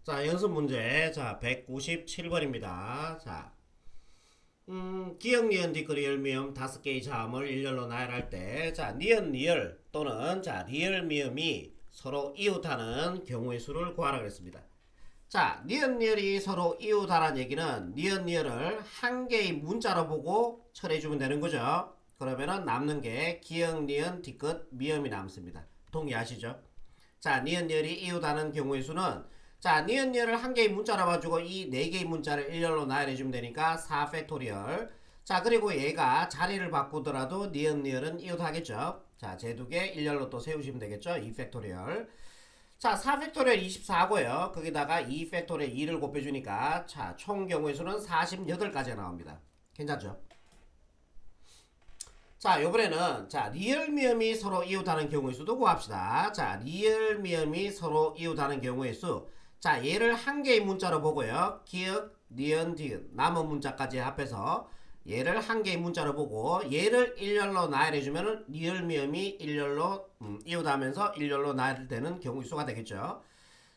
자, 연습 문제. 자, 197번입니다. 자, 기역, 니은, 뒷글, 리을, 미음 5개의 자음을 일렬로 나열할 때, 자, 니은, 리을 또는 자, 리을, 미음이 서로 이웃하는 경우의 수를 구하라 그랬습니다. 자, 니은, 리을이 서로 이웃하라는 얘기는 니은, 리을을 한 개의 문자로 보고 처리해주면 되는 거죠. 그러면은 남는 게 기역, 니은, 뒷끝, 미음이 남습니다. 동의하시죠? 자, 니은, 리을이 이웃하는 경우의 수는 자, 니은 니은을 한 개의 문자로 봐주고 이 네 개의 문자를 일렬로 나열해주면 되니까 4팩토리얼. 자, 그리고 얘가 자리를 바꾸더라도 니은 니은은 이웃하겠죠. 자, 제 두 개 일렬로 또 세우시면 되겠죠. 2팩토리얼. 자, 4팩토리얼 24고요. 거기다가 2팩토리얼 2를 곱해주니까 자, 총 경우의 수는 48가지가 나옵니다. 괜찮죠? 자, 요번에는 자, 리을 미음이 서로 이웃하는 경우의 수도 구합시다. 자, 리을 미음이 서로 이웃하는 경우의 수. 자, 얘를 한 개의 문자로 보고요. 기역, 니은, 디귿 남은 문자까지 합해서 얘를 한 개의 문자로 보고 얘를 일렬로 나열해주면 리을 미음이 일렬로 이웃하면서 일렬로 나열되는 경우의 수가 되겠죠.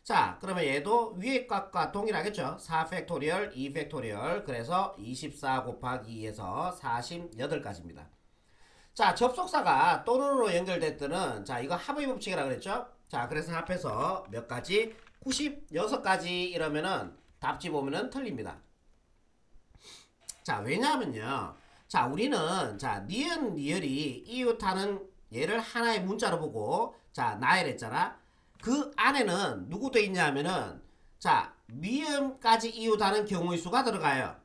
자, 그러면 얘도 위의 값과 동일하겠죠. 4팩토리얼, 2팩토리얼. 그래서 24 곱하기 2에서 48가지입니다. 자, 접속사가 또는으로 연결될 때는 자, 이거 합의 법칙이라 그랬죠? 자, 그래서 합해서 몇 가지? 96가지 이러면은 답지 보면은 틀립니다. 자, 왜냐하면요. 자, 우리는 자, 니은 리을이 이웃하는 얘를 하나의 문자로 보고 자, 나열했잖아. 그 안에는 누구 돼 있냐 하면은 자, 미음까지 이웃하는 경우의 수가 들어가요.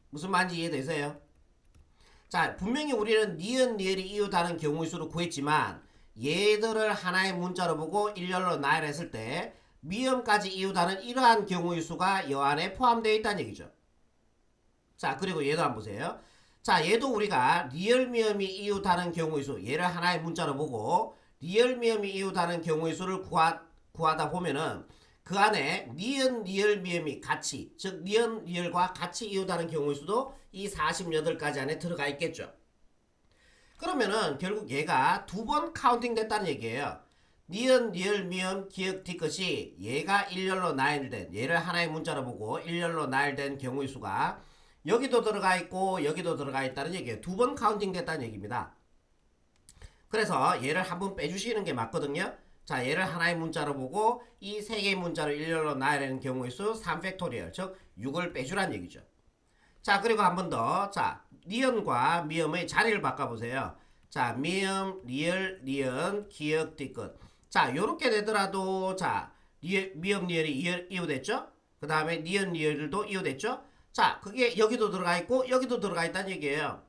무슨 말인지 이해되세요? 자, 분명히 우리는 니은 리을이 이웃하는 경우의 수를 구했지만 얘들을 하나의 문자로 보고 일렬로 나열했을 때 미음까지 이웃하는 이러한 경우의 수가 여 안에 포함되어 있다는 얘기죠. 자, 그리고 얘도 한번 보세요. 자, 얘도 우리가 리을 미음이 이웃하는 경우의 수, 얘를 하나의 문자로 보고 리을 미음이 이웃하는 경우의 수를 구하다 보면은 그 안에 니은 리을 미음이 같이, 즉 니은 리을과 같이 이웃하는 경우의 수도 이 48가지 안에 들어가 있겠죠. 그러면은 결국 얘가 두 번 카운팅 됐다는 얘기예요. 니은, 리을, 미음, 기역, 뒤끝이 얘가 일렬로 나열된 얘를 하나의 문자로 보고 일렬로 나열된 경우의 수가 여기도 들어가 있고 여기도 들어가 있다는 얘기예요. 두 번 카운팅 됐다는 얘기입니다. 그래서 얘를 한번 빼주시는 게 맞거든요. 자, 얘를 하나의 문자로 보고 이 세 개의 문자를 일렬로 나열하는 경우의 수 3팩토리얼, 즉 6을 빼주란 얘기죠. 자, 그리고 한 번 더. 자, 니은과 미음의 자리를 바꿔보세요. 자, 미음, 리을, 니은, 기역, 뒤끝. 자, 요렇게 되더라도 자, 미음, 리을이 이웃됐죠? 그 다음에 니은, 리을도 이웃됐죠? 자, 그게 여기도 들어가 있고 여기도 들어가 있다는 얘기예요.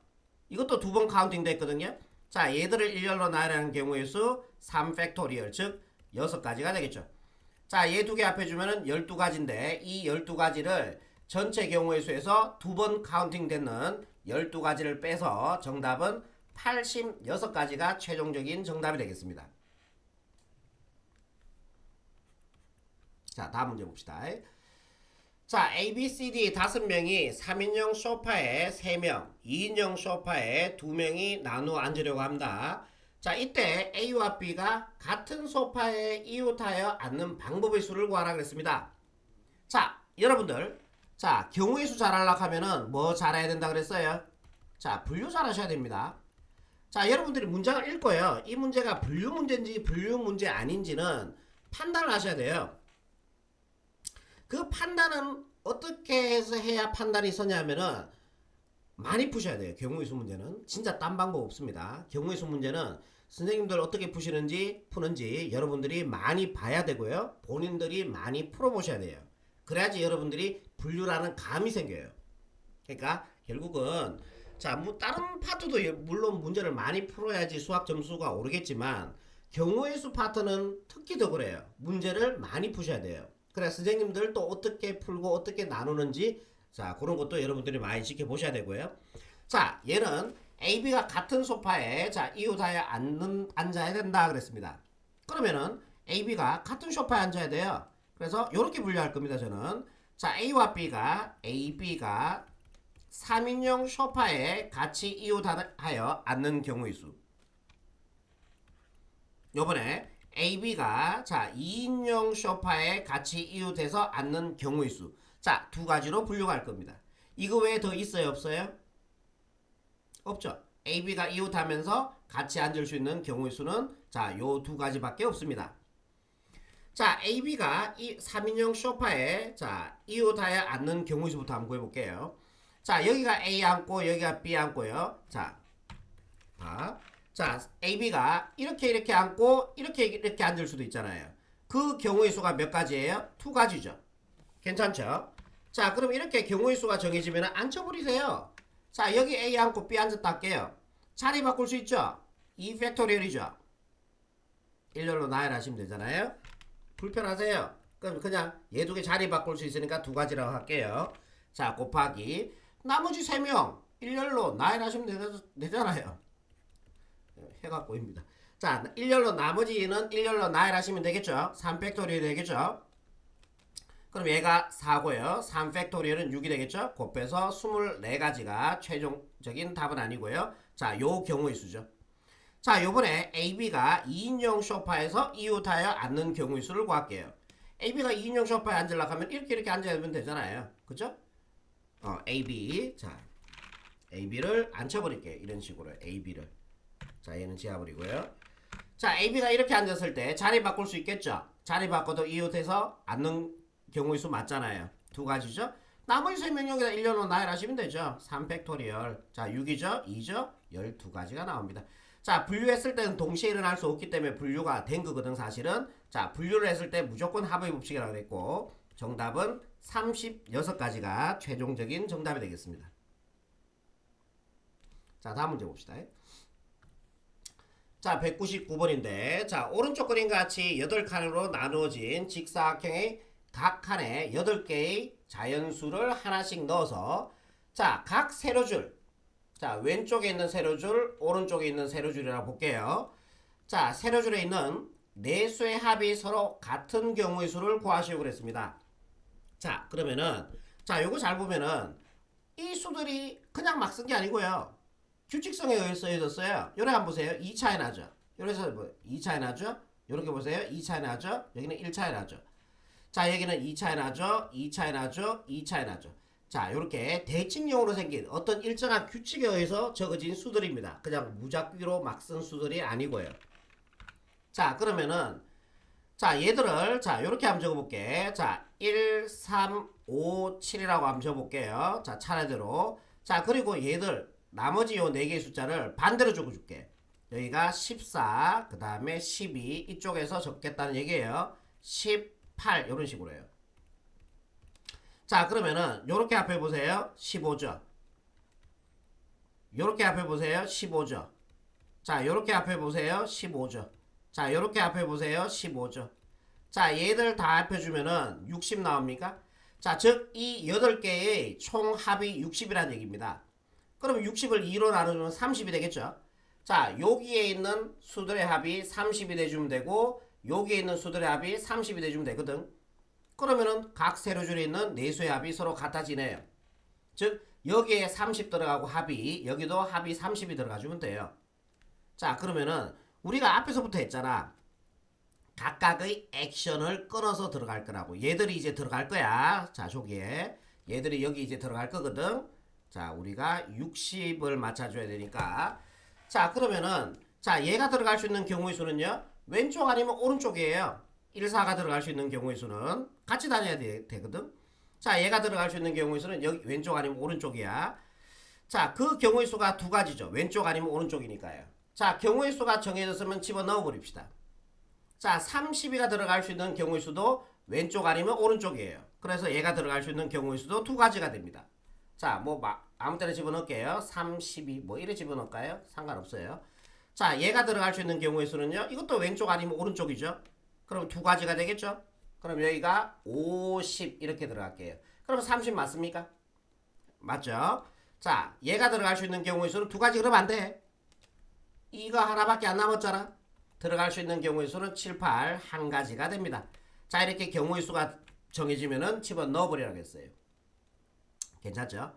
이것도 두 번 카운팅 됐거든요. 자, 얘들을 일렬로 나열하는 경우의 수 3팩토리얼, 즉 6가지가 되겠죠. 자, 얘 두 개 합해주면은 12가지인데 이 12가지를 전체 경우의 수에서 두 번 카운팅 되는 12가지를 빼서 정답은 86가지가 최종적인 정답이 되겠습니다. 자, 다음 문제 봅시다. 자, A, B, C, D 5명이 3인용 소파에 3명, 2인용 소파에 2명이 나누어 앉으려고 합니다. 자, 이때 A와 B가 같은 소파에 이웃하여 앉는 방법의 수를 구하라 그랬습니다. 자, 여러분들, 자, 경우의 수 잘하려고 하면은 뭐 잘해야 된다 그랬어요? 자, 분류 잘하셔야 됩니다. 자, 여러분들이 문장을 읽고요. 이 문제가 분류 문제인지 분류 문제 아닌지는 판단을 하셔야 돼요. 그 판단은 어떻게 해서 해야 판단이 서냐면은 많이 푸셔야 돼요. 경우의 수 문제는 진짜 딴 방법 없습니다. 경우의 수 문제는 선생님들 어떻게 푸는지 여러분들이 많이 봐야 되고요. 본인들이 많이 풀어보셔야 돼요. 그래야지 여러분들이 분류라는 감이 생겨요. 그러니까 결국은 자, 뭐 다른 파트도 물론 문제를 많이 풀어야지 수학 점수가 오르겠지만 경우의 수 파트는 특히 더 그래요. 문제를 많이 푸셔야 돼요. 그래 선생님들 또 어떻게 풀고 어떻게 나누는지 자, 그런 것도 여러분들이 많이 지켜보셔야 되고요. 자, 얘는 A, B가 같은 소파에 자, 이웃하여 앉아야 된다 그랬습니다. 그러면은 A, B가 같은 소파에 앉아야 돼요. 그래서 이렇게 분류할 겁니다. 저는 자, A와 B가 3인용 소파에 같이 이웃하여 앉는 경우의 수. 요번에 AB가 자 2인용 소파에 같이 이웃해서 앉는 경우의 수. 자, 두 가지로 분류할 겁니다. 이거 외에 더 있어요, 없어요? 없죠. AB가 이웃하면서 같이 앉을 수 있는 경우의 수는 자, 요 두 가지밖에 없습니다. 자, AB가 이 3인용 소파에 자, 이웃하여 앉는 경우의 수부터 한번 구해볼게요. 자, 여기가 A 앉고 여기가 B 앉고요. 자, 자, AB가 이렇게 앉고 이렇게 앉을 수도 있잖아요. 그 경우의 수가 몇 가지예요? 두 가지죠. 괜찮죠? 자, 그럼 이렇게 경우의 수가 정해지면 앉혀버리세요. 자, 여기 A 앉고 B 앉았다 할게요. 자리 바꿀 수 있죠? 2 팩토리얼이죠. 일렬로 나열하시면 되잖아요. 불편하세요? 그럼 그냥 얘 두 개 자리 바꿀 수 있으니까 두 가지라고 할게요. 자, 곱하기 나머지 3명 일렬로 나열하시면 되잖아요. 해가 꼬입니다. 자, 일렬로 나머지는 일렬로 나열하시면 되겠죠. 3팩토리얼이 되겠죠. 그럼 얘가 4고요. 3팩토리얼은 6이 되겠죠. 곱해서 24가지가 최종적인 답은 아니고요. 자, 요 경우의 수죠. 자, 요번에 AB가 2인용 소파에서 이웃하여 앉는 경우의 수를 구할게요. AB가 2인용 소파에 앉으려고 하면 이렇게 앉아면 되잖아요. 그죠? AB. 자, AB를 앉혀버릴게요. 이런 식으로 AB를. 자, 얘는 지워버리고요. 자, AB가 이렇게 앉았을 때 자리 바꿀 수 있겠죠? 자리 바꿔도 이웃해서 앉는 경우의 수 맞잖아요. 두 가지죠? 나머지 3명 여기다 1년으로 나열하시면 되죠. 3팩토리얼. 자, 6이죠? 2죠? 12가지가 나옵니다. 자, 분류했을 때는 동시에 일어날 수 없기 때문에 분류가 된 거거든, 사실은. 자, 분류를 했을 때 무조건 합의 법칙이라고 했고, 정답은 36가지가 최종적인 정답이 되겠습니다. 자, 다음 문제 봅시다. 자, 199번인데, 자, 오른쪽 그림과 같이 8칸으로 나누어진 직사각형의 각 칸에 8개의 자연수를 하나씩 넣어서, 자, 각 세로줄, 자, 왼쪽에 있는 세로줄, 오른쪽에 있는 세로줄이라고 볼게요. 자, 세로줄에 있는 네 수의 합이 서로 같은 경우의 수를 구하시오 그랬습니다. 자, 그러면은, 자, 요거 잘 보면은, 이 수들이 그냥 막 쓴 게 아니고요. 규칙성에 의해 써졌어요. 요래 한번 보세요. 2차이 나죠. 요래서 뭐 2차이 나죠. 요렇게 보세요. 2차이 나죠. 여기는 1차이 나죠. 자, 여기는 2차이 나죠. 2차이 나죠. 2차이 나죠. 자, 요렇게 대칭형으로 생긴 어떤 일정한 규칙에 의해서 적어진 수들입니다. 그냥 무작위로 막 쓴 수들이 아니고요. 자, 그러면은 자, 얘들을 자, 요렇게 한번 적어볼게. 자, 1, 3, 5, 7이라고 한번 적어볼게요. 자, 차례대로. 자, 그리고 얘들 나머지 요 4개의 숫자를 반대로 적어줄게. 여기가 14, 그 다음에 12 이쪽에서 적겠다는 얘기예요. 18 이런 식으로 해요. 자, 그러면은 요렇게 앞에 보세요. 15죠. 요렇게 앞에 보세요. 15죠. 자, 요렇게 앞에 보세요. 15죠. 자, 요렇게 앞에 보세요. 15죠. 자, 얘들 다 합해주면은 60 나옵니까? 자, 즉 이 8개의 총 합이 60이라는 얘기입니다. 그럼 60을 2로 나누면 30이 되겠죠. 자, 여기에 있는 수들의 합이 30이 돼주면 되고 여기에 있는 수들의 합이 30이 돼주면 되거든. 그러면은 각 세로줄에 있는 네 수의 합이 서로 같아지네요. 즉 여기에 30 들어가고 합이 여기도 합이 30이 들어가주면 돼요. 자, 그러면은 우리가 앞에서부터 했잖아. 각각의 액션을 끊어서 들어갈 거라고. 얘들이 이제 들어갈 거야. 자, 저기에 얘들이 여기 이제 들어갈 거거든. 자, 우리가 60을 맞춰줘야 되니까. 자, 그러면은 자, 얘가 들어갈 수 있는 경우의 수는요, 왼쪽 아니면 오른쪽이에요. 1, 4가 들어갈 수 있는 경우의 수는 같이 다녀야 되거든. 자, 얘가 들어갈 수 있는 경우의 수는 여기 왼쪽 아니면 오른쪽이야. 자, 그 경우의 수가 두 가지죠. 왼쪽 아니면 오른쪽이니까요. 자, 경우의 수가 정해졌으면 집어넣어 버립시다. 자, 30이가 들어갈 수 있는 경우의 수도 왼쪽 아니면 오른쪽이에요. 그래서 얘가 들어갈 수 있는 경우의 수도 두 가지가 됩니다. 자, 뭐 아무 때나 집어넣을게요. 32 뭐 이래 집어넣을까요? 상관없어요. 자, 얘가 들어갈 수 있는 경우의 수는요, 이것도 왼쪽 아니면 오른쪽이죠. 그럼 두 가지가 되겠죠. 그럼 여기가 50 이렇게 들어갈게요. 그럼 30 맞습니까? 맞죠? 자, 얘가 들어갈 수 있는 경우의 수는 두 가지. 그러면 안 돼. 이거 하나밖에 안 남았잖아. 들어갈 수 있는 경우의 수는 7, 8 한 가지가 됩니다. 자, 이렇게 경우의 수가 정해지면은 집어넣어 버리라고 했어요. 괜찮죠?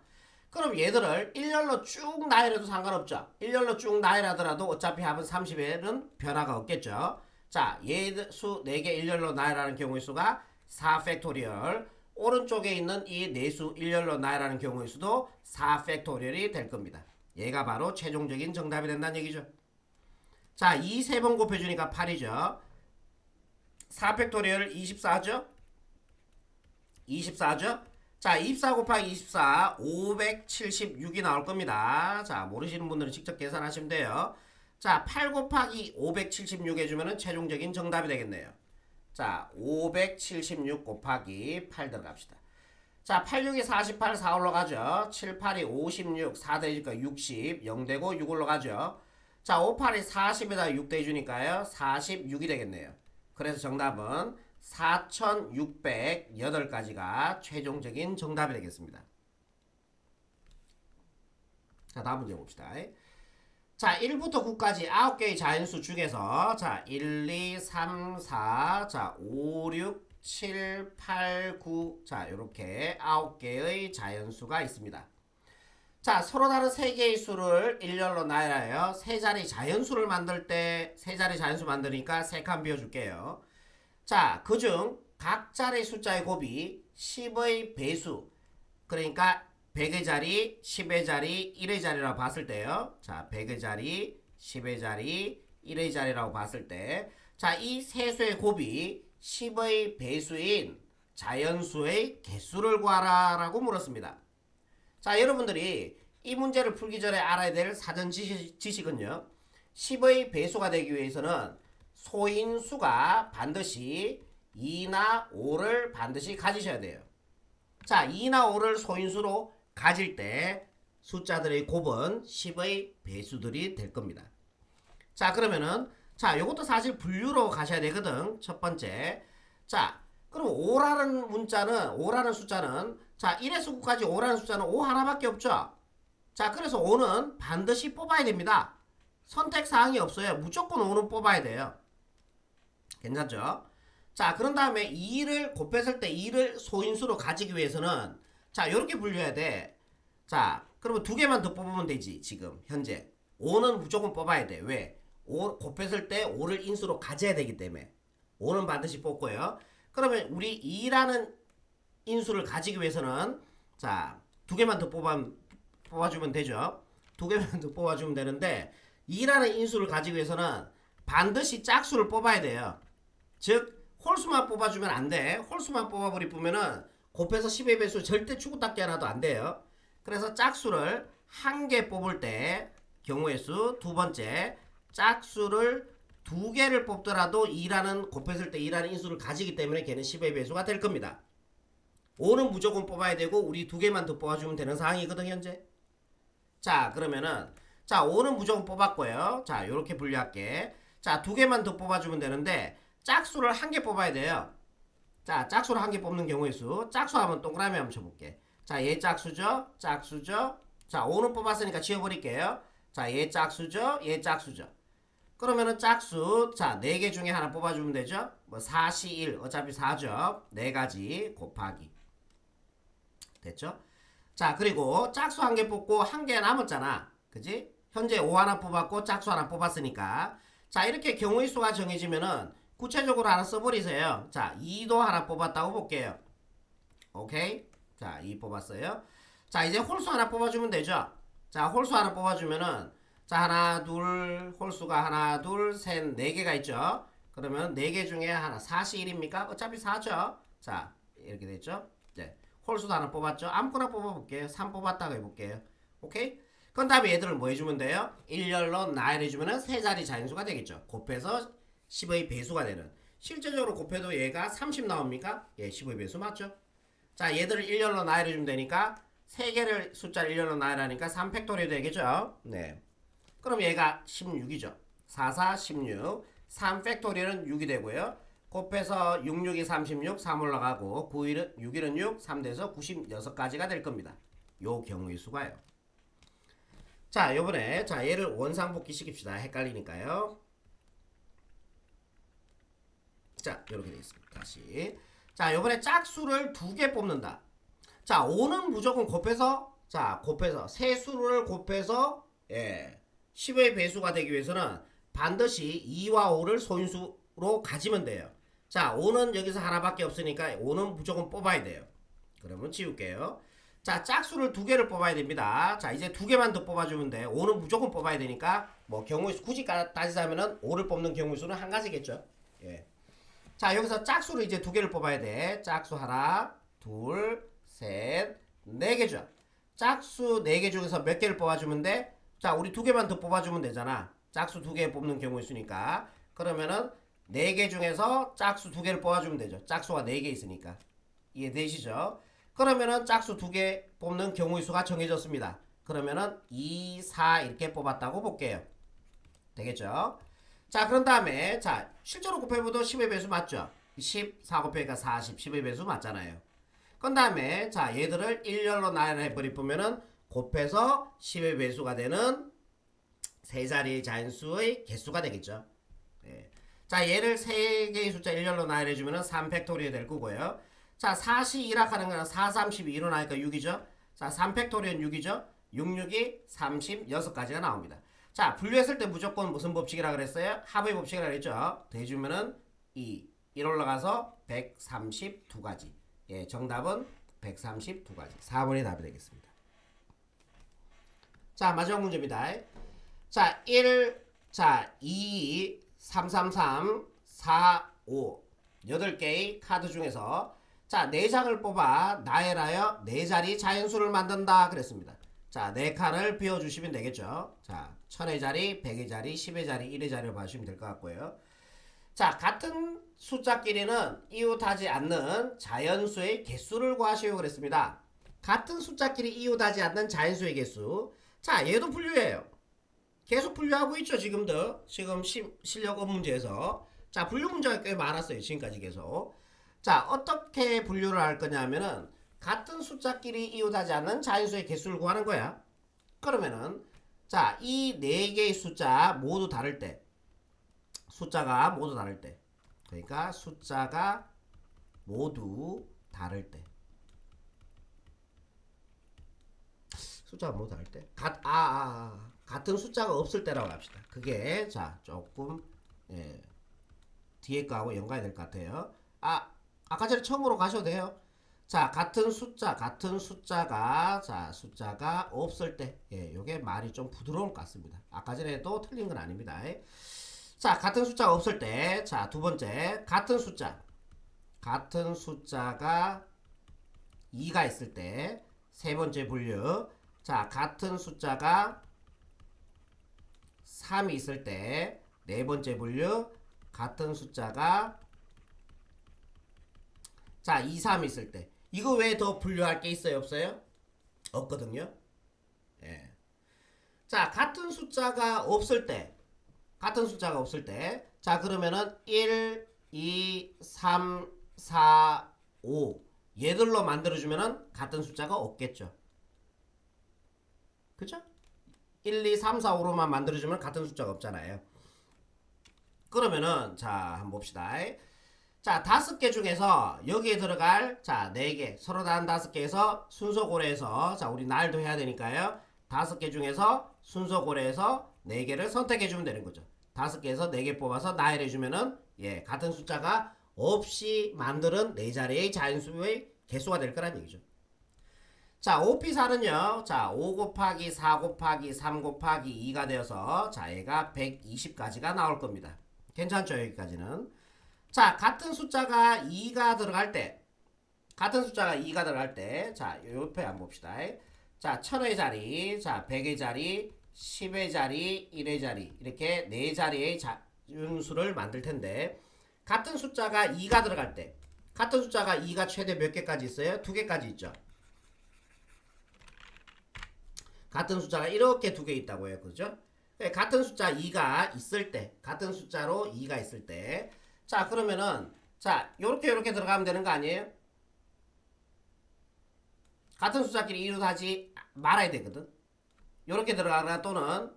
그럼 얘들을 일렬로 쭉 나열해도 상관없죠. 일렬로 쭉 나열하더라도 어차피 합은 30에는 변화가 없겠죠. 자, 얘수 4개 일렬로 나열하는 경우의 수가 4팩토리얼. 오른쪽에 있는 이 내수 일렬로 나열하는 경우의 수도 4팩토리얼이 될 겁니다. 얘가 바로 최종적인 정답이 된다는 얘기죠. 자, 이 세 번 곱해주니까 8이죠. 4팩토리얼 24죠? 24죠? 자, 24 곱하기 24, 576이 나올 겁니다. 자, 모르시는 분들은 직접 계산하시면 돼요. 자, 8 곱하기 576 해주면 최종적인 정답이 되겠네요. 자, 576 곱하기 8 들어갑시다. 자, 8, 6이 48, 4 올라가죠. 7, 8이 56, 4 더해주니까 60, 0 되고 6 올라가죠. 자, 5, 8이 40에다 6 더해주니까요. 46이 되겠네요. 그래서 정답은 4608가지가 최종적인 정답이 되겠습니다. 자, 다음 문제 봅시다. 자, 1부터 9까지 9개의 자연수 중에서 자, 1, 2, 3, 4, 자, 5, 6, 7, 8, 9, 자, 요렇게 9개의 자연수가 있습니다. 자, 서로 다른 3개의 수를 일렬로 나열하여 세 자리 자연수를 만들 때 세 자리 자연수 만드니까 3칸 비워줄게요. 자, 그중 각 자리 숫자의 곱이 10의 배수, 그러니까 100의 자리, 10의 자리, 1의 자리라고 봤을 때요. 자, 100의 자리, 10의 자리, 1의 자리라고 봤을 때, 자, 이 세 수의 곱이 10의 배수인 자연수의 개수를 구하라 라고 물었습니다. 자, 여러분들이 이 문제를 풀기 전에 알아야 될 사전 지식은요. 10의 배수가 되기 위해서는 소인수가 반드시 2나 5를 반드시 가지셔야 돼요. 자, 2나 5를 소인수로 가질 때 숫자들의 곱은 10의 배수들이 될 겁니다. 자, 그러면은 자, 요것도 사실 분류로 가셔야 되거든. 첫 번째. 자, 그럼 5라는 숫자는 자, 1에서 9까지 5라는 숫자는 5 하나밖에 없죠. 자, 그래서 5는 반드시 뽑아야 됩니다. 선택사항이 없어요. 무조건 5는 뽑아야 돼요. 괜찮죠? 자, 그런 다음에 2를 곱했을 때 2를 소인수로 가지기 위해서는 자, 이렇게 분류해야 돼. 자, 그러면 2개만 더 뽑으면 되지. 지금 현재 5는 무조건 뽑아야 돼. 왜? 5 곱했을 때 5를 인수로 가져야 되기 때문에 5는 반드시 뽑고요. 그러면 우리 2라는 인수를 가지기 위해서는 자, 2개만 더 뽑아주면 되죠. 2개만 더 뽑아주면 되는데 2라는 인수를 가지기 위해서는 반드시 짝수를 뽑아야 돼요. 즉 홀수만 뽑아주면 안 돼. 홀수만 뽑아버리면은 곱해서 10의 배수 절대 추구닦기 하나도 안 돼요. 그래서 짝수를 한 개 뽑을 때 경우의 수, 두 번째 짝수를 2개를 뽑더라도 2라는 곱했을 때 2라는 인수를 가지기 때문에 걔는 10의 배수가 될 겁니다. 5는 무조건 뽑아야 되고 우리 2개만 더 뽑아주면 되는 상황이거든 현재. 자, 그러면은 자, 5는 무조건 뽑았고요. 자, 요렇게 분류할게. 자, 2개만 더 뽑아주면 되는데 짝수를 한 개 뽑아야 돼요. 자, 짝수를 한 개 뽑는 경우의 수. 짝수 하면 동그라미 한번 쳐볼게. 자, 얘 짝수죠? 짝수죠? 자, 5는 뽑았으니까 지워버릴게요. 자, 얘 짝수죠? 얘 짝수죠? 그러면은 짝수, 자, 4개 중에 하나 뽑아주면 되죠? 뭐 4, 4, 1, 어차피 4죠? 4가지 곱하기. 됐죠? 자, 그리고 짝수 한 개 뽑고 한 개 남았잖아. 그지? 현재 5 하나 뽑았고 짝수 하나 뽑았으니까. 자, 이렇게 경우의 수가 정해지면은 구체적으로 하나 써버리세요. 자, 2도 하나 뽑았다고 볼게요. 오케이? 자, 2 뽑았어요. 자, 이제 홀수 하나 뽑아주면 되죠? 자, 홀수 하나 뽑아주면은 자, 하나, 둘, 홀수가 하나, 둘, 셋, 4개가 있죠? 그러면 4개 중에 하나, 4, 1입니까? 어차피 4죠? 자, 이렇게 됐죠? 네. 홀수도 하나 뽑았죠? 아무거나 뽑아볼게요. 3 뽑았다고 해볼게요. 오케이? 그런 다음에 얘들을 뭐 해주면 돼요? 일렬로 나열해주면은 세 자리 자연수가 되겠죠. 곱해서 10의 배수가 되는. 실제적으로 곱해도 얘가 30 나옵니까? 예, 10의 배수 맞죠? 자, 얘들을 일렬로 나열해주면 되니까 3개를 숫자를 일렬로 나열하니까 3팩토리얼 되겠죠? 네. 그럼 얘가 16이죠. 4, 4, 16. 3팩토리얼은 6이 되고요. 곱해서 6, 6이 36, 3 올라가고 9, 1은, 6, 1은 6, 3 돼서 96가지가 될 겁니다. 요 경우의 수가요. 자, 요번에 자, 얘를 원상복귀 시킵시다. 헷갈리니까요. 자, 요렇게 되어 있습니다. 다시. 자, 요번에 짝수를 2개 뽑는다. 자, 5는 무조건 곱해서 자, 곱해서 세 수를 곱해서 예, 10의 배수가 되기 위해서는 반드시 2와 5를 소인수 개수로 가지면 돼요. 자, 5는 여기서 하나밖에 없으니까 5는 무조건 뽑아야 돼요. 그러면 지울게요. 자, 짝수를 두 개를 뽑아야 됩니다. 자, 이제 두 개만 더 뽑아주면 돼. 5는 무조건 뽑아야 되니까 뭐 경우의 수 굳이 따지자면은 5를 뽑는 경우의 수는 한 가지겠죠. 예. 자, 여기서 짝수를 이제 두 개를 뽑아야 돼. 짝수 하나, 둘, 셋, 네 개죠. 짝수 네 개 중에서 몇 개를 뽑아주면 돼? 자, 우리 두 개만 더 뽑아주면 되잖아. 짝수 두 개 뽑는 경우의 수니까. 그러면은 네 개 중에서 짝수 두 개를 뽑아주면 되죠. 짝수가 네 개 있으니까. 이해되시죠? 그러면은 짝수 두 개 뽑는 경우의 수가 정해졌습니다. 그러면은 2, 4 이렇게 뽑았다고 볼게요. 되겠죠? 자, 그런 다음에 자, 실제로 곱해봐도 10의 배수 맞죠? 10, 4 곱하니까 40, 10의 배수 맞잖아요. 그 다음에 자, 얘들을 일렬로 나열해버리면은 곱해서 10의 배수가 되는 세 자리의 자연수의 개수가 되겠죠. 예. 자, 얘를 세 개의 숫자 일렬로 나열해주면은 3팩토리얼 될 거고요. 자, 4시 1학 하는 거는 4, 32로 나니까 6이죠. 자, 3팩토리얼 6이죠. 6, 6이 36가지가 나옵니다. 자, 분류했을 때 무조건 무슨 법칙이라 그랬어요? 합의 법칙이라 그랬죠. 대주면은 1 올라가서 132가지. 예, 정답은 132가지. 4번이 답이 되겠습니다. 자, 마지막 문제입니다. 자, 1, 자, 2, 3, 3, 3, 4, 5. 8개의 카드 중에서 자, 4장을 뽑아 나열하여 4자리 자연수를 만든다 그랬습니다. 자, 4칸을 비워주시면 되겠죠. 자, 1000의 자리, 100의 자리, 10의 자리, 1의 자리로 봐주시면 될 것 같고요. 자, 같은 숫자끼리는 이웃하지 않는 자연수의 개수를 구하시오 그랬습니다. 같은 숫자끼리 이웃하지 않는 자연수의 개수. 자, 얘도 분류예요. 계속 분류하고 있죠, 지금도. 지금 실력 문제에서. 자, 분류 문제가 꽤 많았어요, 지금까지 계속. 자, 어떻게 분류를 할 거냐면은 같은 숫자끼리 이웃하지 않는 자연수의 개수를 구하는 거야. 그러면은 자, 이 네 개의 숫자 모두 다를 때, 숫자가 모두 다를 때, 그러니까 숫자가 모두 다를 때, 숫자가 모두 다를 때, 같은 숫자가 없을 때라고 합시다. 그게 자 조금 예, 뒤에 거하고 연관이 될 것 같아요. 아까 전에 처음으로 가셔도 돼요. 자, 같은 숫자가 자, 숫자가 없을 때, 예, 요게 말이 좀 부드러울 것 같습니다. 아까 전에도 틀린 건 아닙니다. 자, 같은 숫자가 없을 때, 자, 두 번째, 같은 숫자가 2가 있을 때, 세 번째 분류, 자, 같은 숫자가 3이 있을 때, 네 번째 분류, 같은 숫자가 자, 2, 3 있을 때. 이거 외에 더 분류할 게 있어요? 없어요? 없거든요. 예. 자, 같은 숫자가 없을 때. 자, 그러면은 1, 2, 3, 4, 5. 얘들로 만들어주면은 같은 숫자가 없겠죠. 그죠? 1, 2, 3, 4, 5로만 만들어주면 같은 숫자가 없잖아요. 그러면은, 자, 한번 봅시다. 자, 5개 중에서 여기에 들어갈 자, 4개 서로 다른 5개에서 순서 고려해서 자, 우리 날도 해야 되니까요. 5개 중에서 순서 고려해서 4개를 선택해 주면 되는 거죠. 5개에서 4개 뽑아서 나열해 주면은 예, 같은 숫자가 없이 만드는 4자리의 자연수의 개수가 될 거란 얘기죠. 자, 5P4는요. 자, 5 곱하기 4 곱하기 3 곱하기 2가 되어서 자, 얘가 120가지가 나올 겁니다. 괜찮죠? 여기까지는. 자, 같은 숫자가 2가 들어갈 때, 자, 옆에 한번 봅시다. 자, 1000의 자리, 자, 100의 자리, 10의 자리, 1의 자리, 이렇게 4자리의 자연수를 만들 텐데, 같은 숫자가 2가 들어갈 때, 같은 숫자가 2가 최대 몇 개까지 있어요? 2개까지 있죠. 같은 숫자가 이렇게 2개 있다고요. 그죠? 같은 숫자 2가 있을 때, 같은 숫자로 2가 있을 때, 자, 그러면은 자, 요렇게 들어가면 되는 거 아니에요? 같은 숫자끼리 이웃하지 말아야 되거든. 요렇게 들어가거나 또는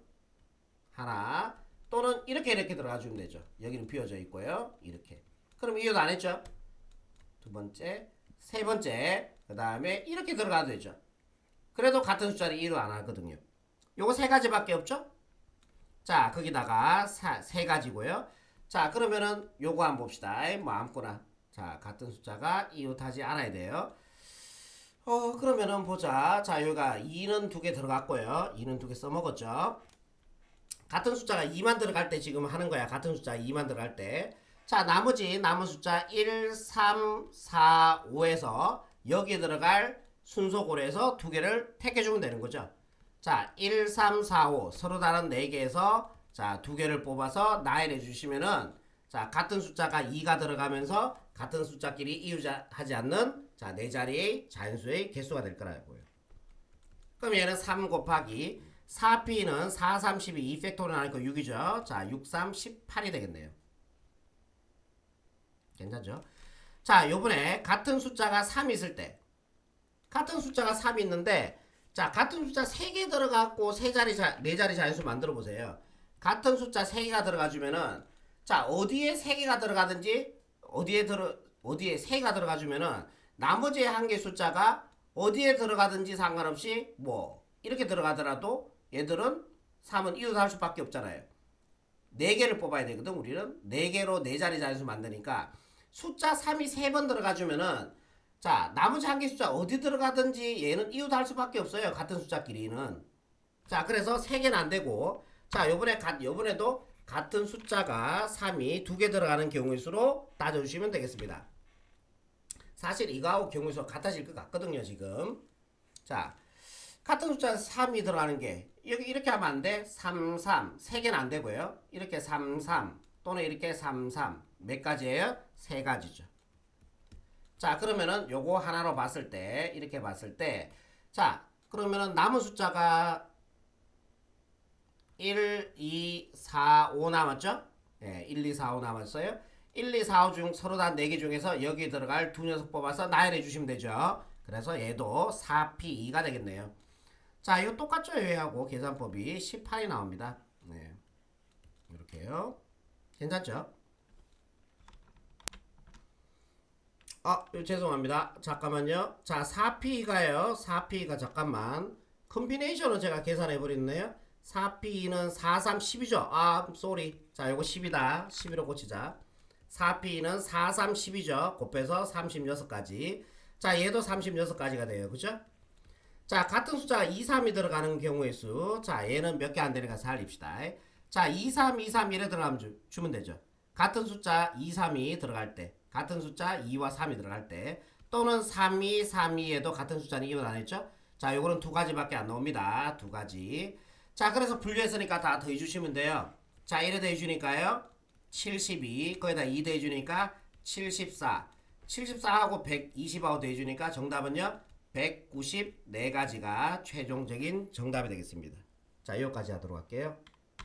하나 또는 이렇게 들어가 주면 되죠. 여기는 비워져 있고요. 이렇게. 그럼 이웃 안 했죠? 두 번째, 세 번째, 그 다음에 이렇게 들어가도 되죠. 그래도 같은 숫자를 이웃 안 하거든요. 요거 세 가지밖에 없죠? 자, 거기다가 세 가지고요. 자, 그러면은 요거 한번 봅시다. 뭐 아무거나. 자, 같은 숫자가 이웃하지 않아야 돼요. 그러면은 보자. 자, 여기가 2는 두 개 들어갔고요. 2는 두 개 써먹었죠. 같은 숫자가 2만 들어갈 때 지금 하는 거야. 같은 숫자 2만 들어갈 때. 자, 나머지 남은 숫자 1, 3, 4, 5에서 여기에 들어갈 순서 고려해서 두 개를 택해주면 되는 거죠. 자, 1, 3, 4, 5 서로 다른 4개에서 자, 두 개를 뽑아서 나열해 주시면은 자, 같은 숫자가 2가 들어가면서 같은 숫자끼리 이웃하지 않는 자, 네 자리의 자연수의 개수가 될 거라고요. 그럼 얘는 3 곱하기 4p는 4, 3, 12 2팩토리얼 하니까 6이죠. 자, 6, 3, 18이 되겠네요. 괜찮죠? 자, 요번에 같은 숫자가 3 있을 때 같은 숫자가 3이 있는데 자, 같은 숫자 3개 들어가고 4자리 4자리 자연수 만들어 보세요. 같은 숫자 3개가 들어가 주면은 자, 어디에 3개가 들어가든지 어디에 3개가 들어가 주면은 나머지 한 개 숫자가 어디에 들어가든지 상관없이 뭐 이렇게 들어가더라도 얘들은 3은 이웃할 수밖에 없잖아요. 4개를 뽑아야 되거든. 우리는 4개로 4자리 자연수 만드니까 숫자 3이 3번 들어가 주면은 자, 나머지 한 개 숫자 어디 들어가든지 얘는 이웃할 수밖에 없어요. 같은 숫자끼리는. 자, 그래서 3개는 안 되고 자, 요번에도 같은 숫자가 3이 2개 들어가는 경우일수록 따져주시면 되겠습니다. 사실 이거하고 경우에서 같아질 것 같거든요, 지금. 자, 같은 숫자 3이 들어가는 게 여기 이렇게 하면 안 돼. 3, 3. 3개는 안 되고요. 이렇게 3, 3 또는 이렇게 3, 3. 몇 가지예요? 3가지죠. 자, 그러면은 요거 하나로 봤을 때 이렇게 봤을 때 자, 그러면은 남은 숫자가 1, 2, 4, 5 남았죠? 예, 1, 2, 4, 5 남았어요. 1, 2, 4, 5 중 서로 다 4개 중에서 여기 들어갈 두 녀석 뽑아서 나열해 주시면 되죠. 그래서 얘도 4P2가 되겠네요. 자, 이거 똑같죠? 얘하고 계산법이 18이 나옵니다. 네. 이렇게요. 괜찮죠? 죄송합니다. 잠깐만요. 자, 4P가요. 4P가 잠깐만. 컨비네이션은 제가 계산해 버렸네요. 4P는 4, 3, 10이죠. 쏘리. 자, 요거 10이다. 11로 고치자. 4P는 4, 3, 10이죠. 곱해서 36가지. 자, 얘도 36가지가 돼요. 그죠? 자, 같은 숫자가 2, 3이 들어가는 경우의 수. 자, 얘는 몇 개 안 되니까 살립시다. 자, 2, 3, 2, 3, 1에 들어가면 주면 되죠. 같은 숫자 2, 3이 들어갈 때. 같은 숫자 2와 3이 들어갈 때. 또는 3, 2, 3, 2에도 같은 숫자는 이웃 안 했죠? 자, 요거는 2가지밖에 안 나옵니다. 2가지. 자, 그래서 분류했으니까 다 더해주시면 돼요. 자, 1에 더해주니까요. 72. 거기다 2 더해주니까 74. 74하고 120하고 더해주니까 정답은요. 194가지가 최종적인 정답이 되겠습니다. 자, 여기까지 하도록 할게요.